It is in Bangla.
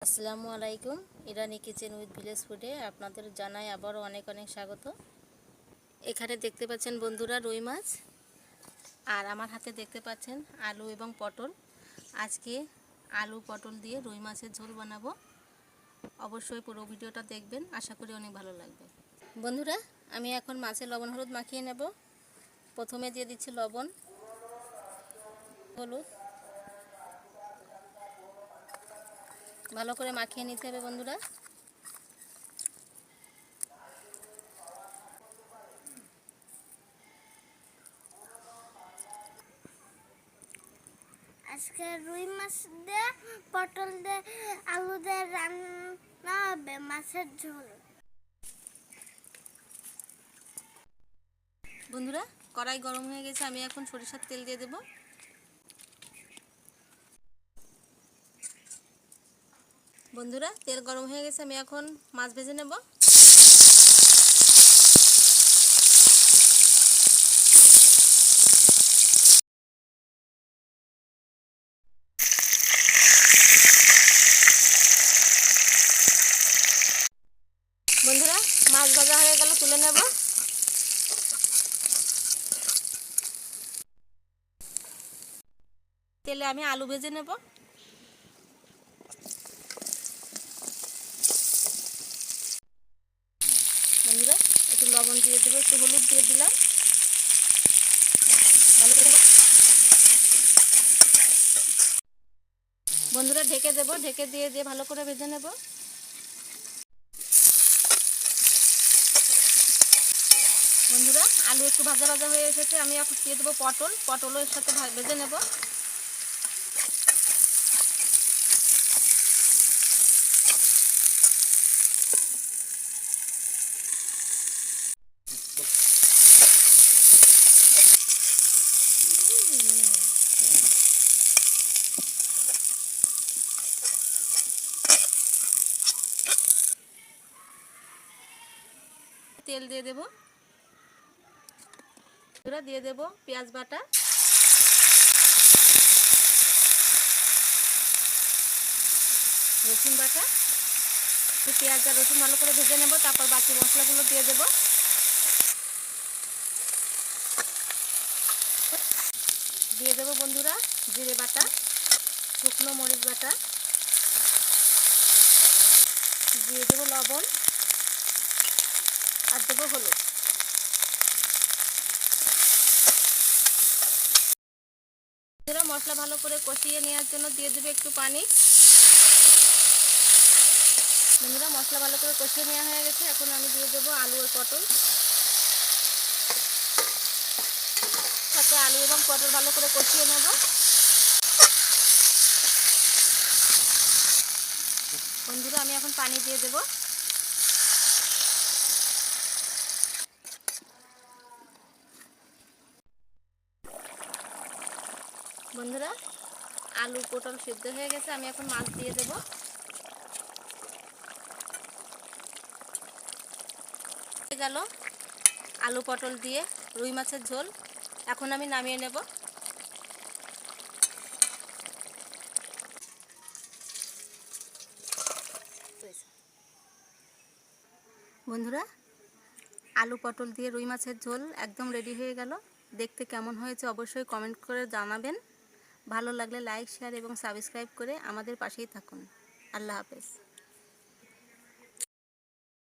আসসালামু আলাইকুম। ইরানি কিচেন উইথ ভিলেজ ফুডে আপনাদের জানাই আবারও অনেক অনেক স্বাগত। এখানে দেখতে পাচ্ছেন বন্ধুরা রুই মাছ, আর আমার হাতে দেখতে পাচ্ছেন আলু এবং পটল। আজকে আলু পটল দিয়ে রুই মাছের ঝোল বানাবো। অবশ্যই পুরো ভিডিওটা দেখবেন, আশা করি অনেক ভালো লাগবে। বন্ধুরা, আমি এখন মাছে লবণ হলুদ মাখিয়ে নেব। প্রথমে দিয়ে দিচ্ছি লবণ, হলুদ, ভালো করে মাখিয়ে নিতে হবে বন্ধুরা। আজকে রুই মাছ দিয়ে পটল দিয়ে আলু দিয়ে রান্না হবে মাছের ঝোল। বন্ধুরা, কড়াই গরম হয়ে গেছে, আমি এখন সরিষার তেল দিয়ে দেব। বন্ধুরা, তেল গরম হয়ে গেছে, আমি এখন মাছ ভেজে নেব। বন্ধুরা, মাছ ভাজা হয়ে গেল, তুলে নেব। তেলে আমি আলু ভেজে নেব। বন্ধুরা, একটু লবণ দিয়ে দেবো, একটু হলুদ দিয়ে দিলাম। ভালো করে বন্ধুরা ঢেকে দেবো, ঢেকে দিয়ে ভালো করে ভেজে নেব। বন্ধুরা, আলু একটু ভাজা ভাজা হয়ে এসেছে, আমি এখন দিয়ে দেবো পটল। পটলও এর সাথে ভেজে নেব। তেল দিয়ে দেবো। দিয়ে দেব পেঁয়াজ বাটা, রসুন বাটা। পেঁয়াজ আর রসুন ভালো করে ভেজে নেব, তারপর বাকি মশলাগুলো দিয়ে দেব। দিয়ে দেবো বন্ধুরা জিরে বাটা, শুকনো মরিচ বাটা, দিয়ে দেবো লবণ, আর দেবো হলুদ। মশলা ভালো করে কষিয়ে নেওয়ার জন্য দিয়ে দেবো একটু পানি। বন্ধুরা, মশলা ভালো করে কষিয়ে নেওয়া হয়ে গেছে, এখন আমি দিয়ে দেবো আলু আর পটল। সাথে আলু এবং পটল ভালো করে কষিয়ে নেব। বন্ধুরা, আমি এখন পানি দিয়ে দেব। বন্ধুরা, আলু পটল সিদ্ধ হয়ে গেছে, আমি এখন মাছ দিয়ে দেব। হয়ে গেল আলু পটল দিয়ে রুই মাছের ঝোল। এখন আমি নামিয়ে নেব। বন্ধুরা, আলু পটল দিয়ে রুই মাছের ঝোল একদম রেডি হয়ে গেল। দেখতে কেমন হয়েছে অবশ্যই কমেন্ট করে জানাবেন। ভালো লাগলে লাইক, শেয়ার এবং সাবস্ক্রাইব করে আমাদের পাশেই থাকুন। আল্লাহ হাফেজ।